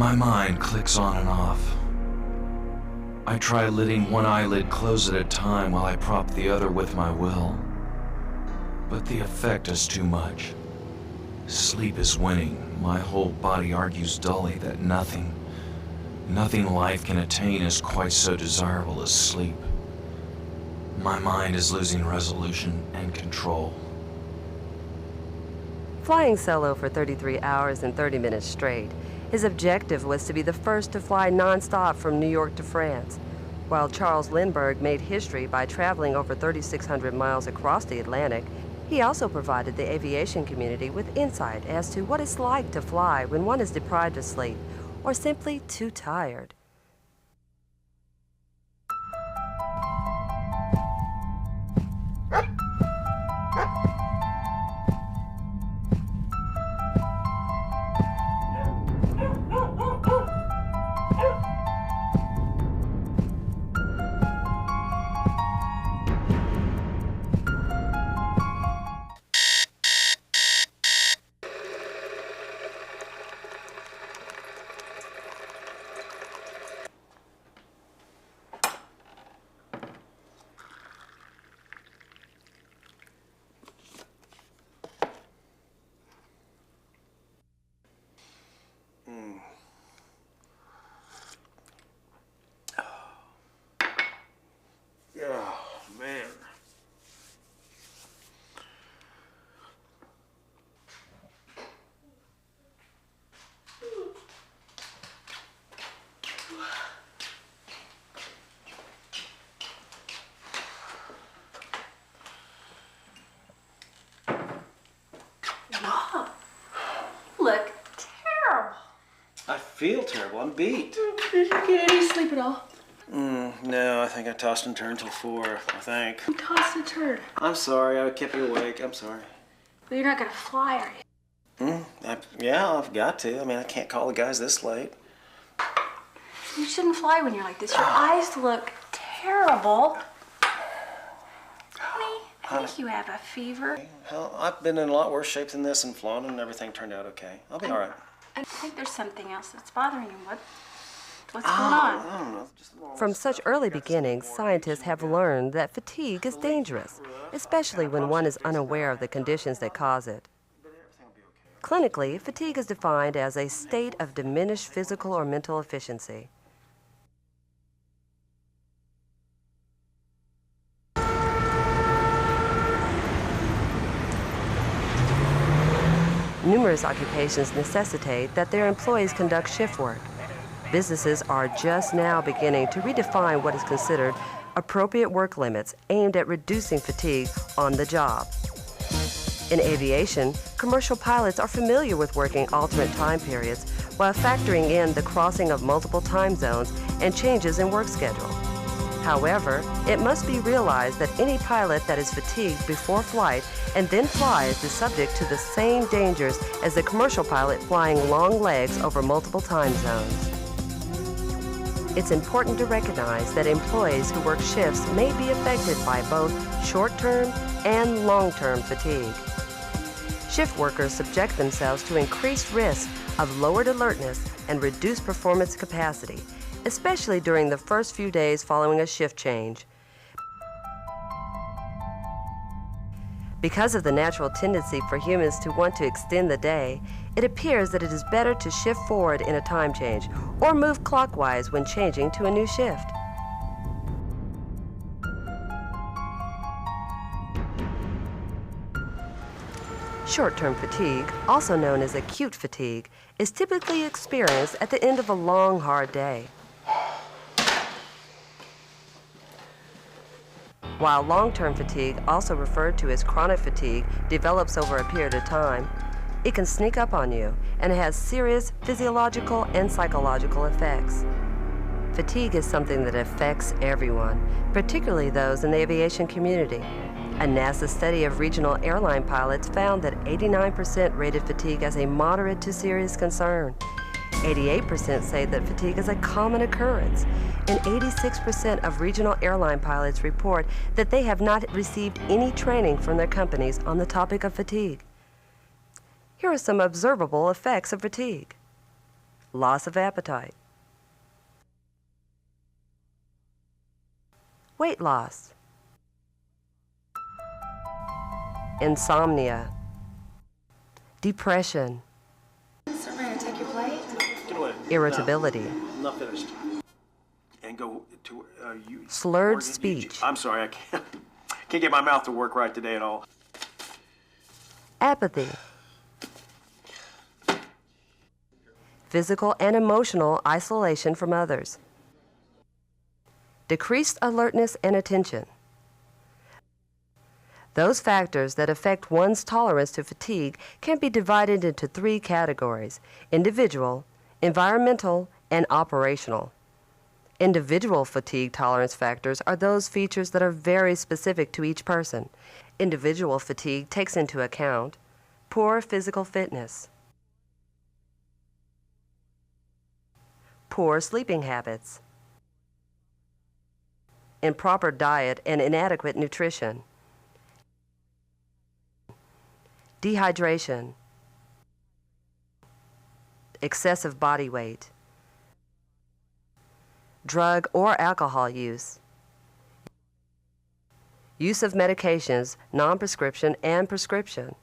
My mind clicks on and off. I try letting one eyelid close at a time while I prop the other with my will. But the effect is too much. Sleep is winning. My whole body argues dully that nothing life can attain is quite so desirable as sleep. My mind is losing resolution and control. Flying solo for 33 hours and 30 minutes straight, his objective was to be the first to fly nonstop from New York to France, while Charles Lindbergh made history by traveling over 3,600 miles across the Atlantic. He also provided the aviation community with insight as to what it's like to fly when one is deprived of sleep or simply too tired. Look terrible. I feel terrible. I'm beat. Did you get any sleep at all? No, I think I tossed and turned till 4, I think. You tossed and turned. I'm sorry. I kept you awake. I'm sorry. But you're not going to fly, are you? Yeah, I've got to. I mean, I can't call the guys this late. You shouldn't fly when you're like this. Your eyes look terrible. Honey, I think you have a fever. Hell, I've been in a lot worse shape than this and flown, and everything turned out okay. I'll be all right. I think there's something else that's bothering you. What's going on? I don't know. From such early beginnings, scientists have learned that fatigue is dangerous, especially when one is unaware of the conditions that cause it. Clinically, fatigue is defined as a state of diminished physical or mental efficiency. Numerous occupations necessitate that their employees conduct shift work. Businesses are just now beginning to redefine what is considered appropriate work limits aimed at reducing fatigue on the job. In aviation, commercial pilots are familiar with working alternate time periods while factoring in the crossing of multiple time zones and changes in work schedule. However, it must be realized that any pilot that is fatigued before flight and then flies is subject to the same dangers as the commercial pilot flying long legs over multiple time zones. It's important to recognize that employees who work shifts may be affected by both short-term and long-term fatigue. Shift workers subject themselves to increased risk of lowered alertness and reduced performance capacity, especially during the first few days following a shift change. Because of the natural tendency for humans to want to extend the day, it appears that it is better to shift forward in a time change or move clockwise when changing to a new shift. Short-term fatigue, also known as acute fatigue, is typically experienced at the end of a long, hard day. While long-term fatigue, also referred to as chronic fatigue, develops over a period of time, it can sneak up on you and has serious physiological and psychological effects. Fatigue is something that affects everyone, particularly those in the aviation community. A NASA study of regional airline pilots found that 89% rated fatigue as a moderate to serious concern. 88% say that fatigue is a common occurrence, and 86% of regional airline pilots report that they have not received any training from their companies on the topic of fatigue. Here are some observable effects of fatigue. loss of appetite, weight loss, insomnia, depression, Sir, may I take your plate? Get away. irritability, No, I'm not finished. And go to you. slurred Oregon, speech, I'm sorry, I can't get my mouth to work right today at all. apathy, physical and emotional isolation from others, decreased alertness and attention. Those factors that affect one's tolerance to fatigue can be divided into three categories: individual, environmental, and operational. Individual fatigue tolerance factors are those features that are very specific to each person. Individual fatigue takes into account poor physical fitness, poor sleeping habits, improper diet and inadequate nutrition, dehydration, excessive body weight, drug or alcohol use, use of medications, non-prescription and prescription,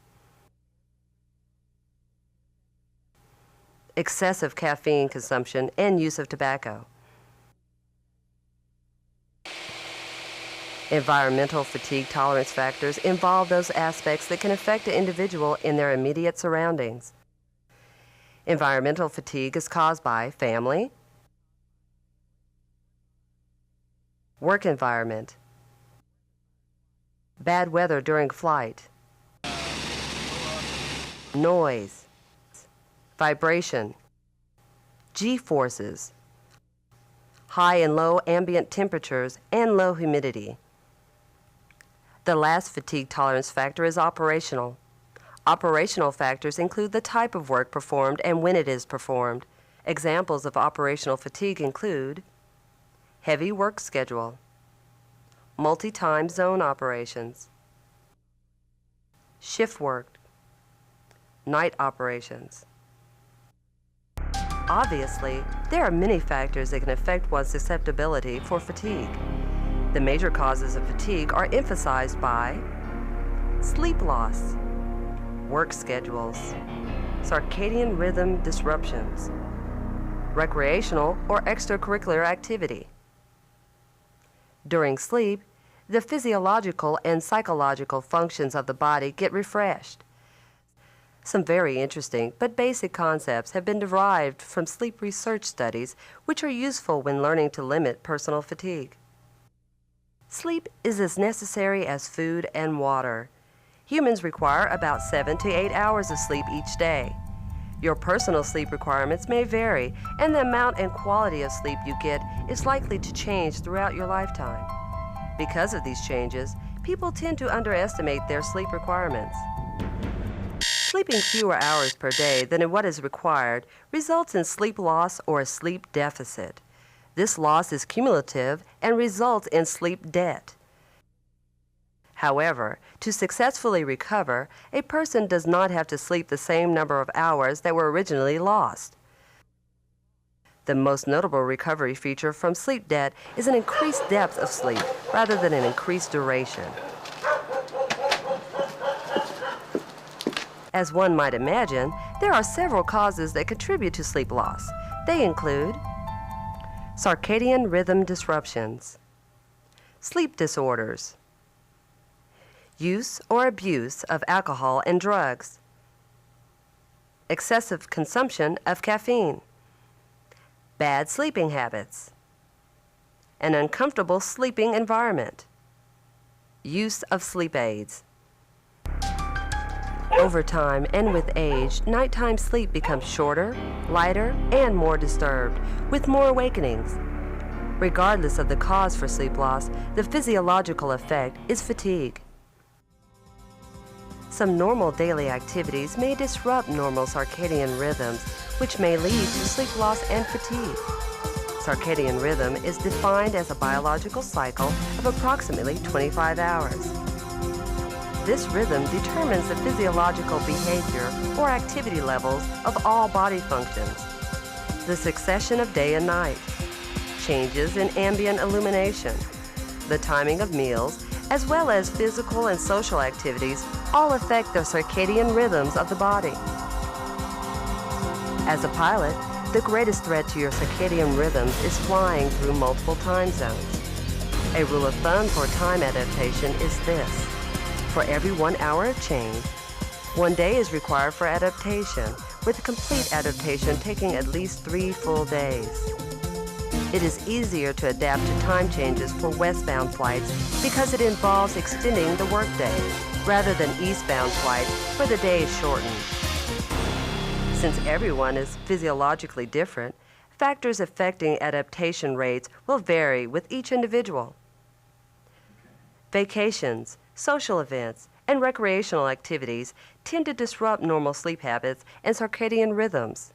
excessive caffeine consumption and use of tobacco. Environmental fatigue tolerance factors involve those aspects that can affect the individual in their immediate surroundings. Environmental fatigue is caused by family, work environment, bad weather during flight, noise, vibration, G-forces, high and low ambient temperatures, and low humidity. The last fatigue tolerance factor is operational. Operational factors include the type of work performed and when it is performed. Examples of operational fatigue include heavy work schedule, multi-time zone operations, shift work, night operations. Obviously, there are many factors that can affect one's susceptibility for fatigue. The major causes of fatigue are emphasized by sleep loss, work schedules, circadian rhythm disruptions, recreational or extracurricular activity. During sleep, the physiological and psychological functions of the body get refreshed. Some very interesting but basic concepts have been derived from sleep research studies which are useful when learning to limit personal fatigue. Sleep is as necessary as food and water. Humans require about 7 to 8 hours of sleep each day. Your personal sleep requirements may vary, and the amount and quality of sleep you get is likely to change throughout your lifetime. Because of these changes, people tend to underestimate their sleep requirements. Sleeping fewer hours per day than what is required results in sleep loss or a sleep deficit. This loss is cumulative and results in sleep debt. However, to successfully recover, a person does not have to sleep the same number of hours that were originally lost. The most notable recovery feature from sleep debt is an increased depth of sleep rather than an increased duration. As one might imagine, there are several causes that contribute to sleep loss. They include circadian rhythm disruptions, sleep disorders, use or abuse of alcohol and drugs, excessive consumption of caffeine, bad sleeping habits, an uncomfortable sleeping environment, use of sleep aids. Over time and with age, nighttime sleep becomes shorter, lighter, and more disturbed, with more awakenings. Regardless of the cause for sleep loss, the physiological effect is fatigue. Some normal daily activities may disrupt normal circadian rhythms, which may lead to sleep loss and fatigue. Circadian rhythm is defined as a biological cycle of approximately 25 hours. This rhythm determines the physiological behavior or activity levels of all body functions. the succession of day and night, changes in ambient illumination, the timing of meals, as well as physical and social activities all affect the circadian rhythms of the body. As a pilot, the greatest threat to your circadian rhythms is flying through multiple time zones. A rule of thumb for time adaptation is this: for every 1 hour of change, 1 day is required for adaptation, with complete adaptation taking at least 3 full days. It is easier to adapt to time changes for westbound flights because it involves extending the workday, rather than eastbound flights where the day is shortened. Since everyone is physiologically different, factors affecting adaptation rates will vary with each individual. Vacations, social events, and recreational activities tend to disrupt normal sleep habits and circadian rhythms.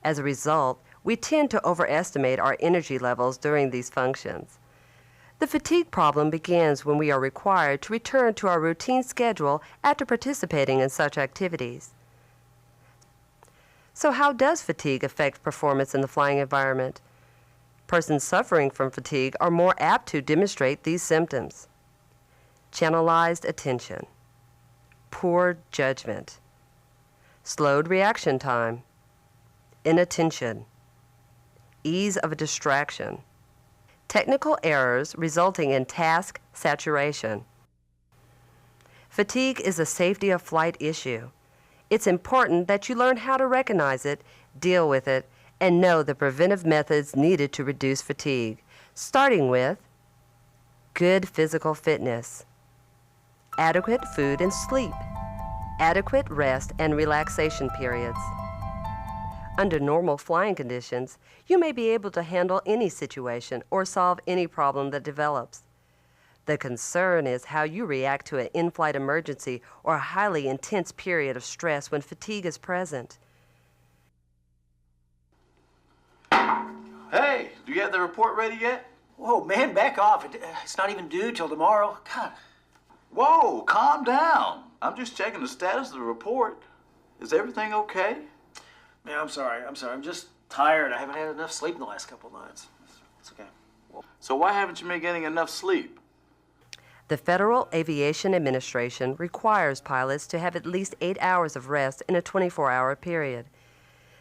As a result, we tend to overestimate our energy levels during these functions. The fatigue problem begins when we are required to return to our routine schedule after participating in such activities. So how does fatigue affect performance in the flying environment? Persons suffering from fatigue are more apt to demonstrate these symptoms: channelized attention, poor judgment, slowed reaction time, inattention, ease of distraction, technical errors resulting in task saturation. Fatigue is a safety of flight issue. It's important that you learn how to recognize it, deal with it, and know the preventive methods needed to reduce fatigue, starting with good physical fitness, adequate food and sleep, adequate rest and relaxation periods. Under normal flying conditions, you may be able to handle any situation or solve any problem that develops. The concern is how you react to an in-flight emergency or a highly intense period of stress when fatigue is present. Hey, do you have the report ready yet? Whoa, man, back off. It's not even due till tomorrow. God. Whoa, calm down. I'm just checking the status of the report. Is everything okay? Man, I'm sorry. I'm just tired. I haven't had enough sleep in the last couple of nights. It's okay. So why haven't you been getting enough sleep? The Federal Aviation Administration requires pilots to have at least 8 hours of rest in a 24-hour period.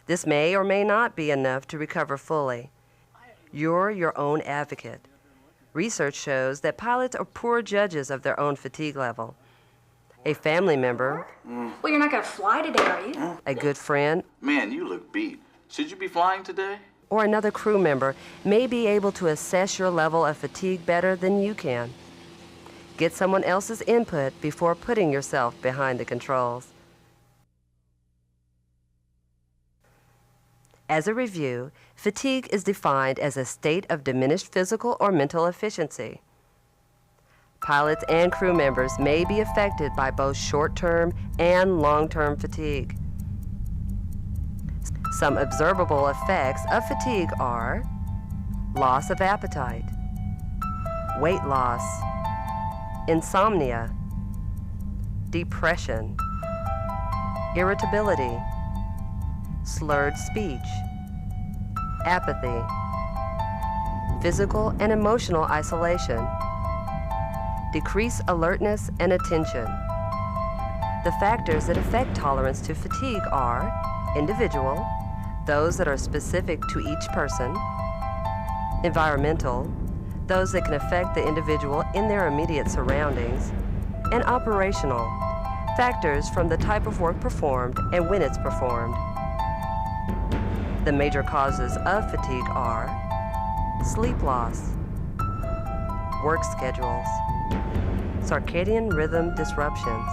This may or may not be enough to recover fully. You're your own advocate. Research shows that pilots are poor judges of their own fatigue level. A family member, Well, you're not going to fly today, are you? a good friend, Man, you look beat. Should you be flying today? or another crew member may be able to assess your level of fatigue better than you can. Get someone else's input before putting yourself behind the controls. As a review, fatigue is defined as a state of diminished physical or mental efficiency. Pilots and crew members may be affected by both short-term and long-term fatigue. Some observable effects of fatigue are loss of appetite, weight loss, insomnia, depression, irritability, slurred speech, apathy, physical and emotional isolation, decreased alertness and attention. The factors that affect tolerance to fatigue are individual, those that are specific to each person, environmental, those that can affect the individual in their immediate surroundings, and operational, factors from the type of work performed and when it's performed. The major causes of fatigue are sleep loss, work schedules, circadian rhythm disruptions,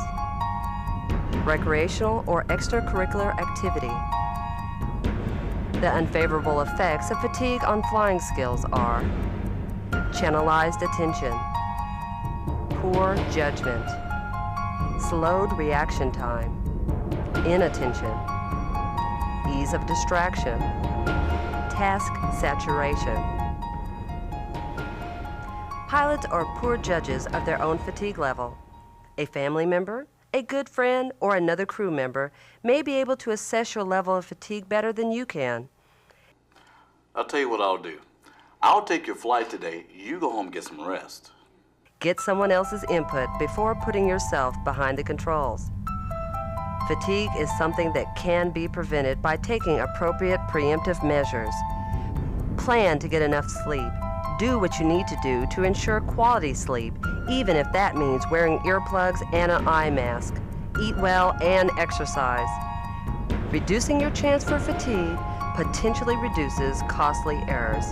recreational or extracurricular activity. The unfavorable effects of fatigue on flying skills are channelized attention, poor judgment, slowed reaction time, inattention, ease of distraction, task saturation. Pilots are poor judges of their own fatigue level. A family member, a good friend, or another crew member may be able to assess your level of fatigue better than you can. I'll tell you what I'll do. I'll take your flight today. You go home and get some rest. Get someone else's input before putting yourself behind the controls. Fatigue is something that can be prevented by taking appropriate preemptive measures. Plan to get enough sleep. Do what you need to do to ensure quality sleep, even if that means wearing earplugs and an eye mask. Eat well and exercise. Reducing your chance for fatigue potentially reduces costly errors.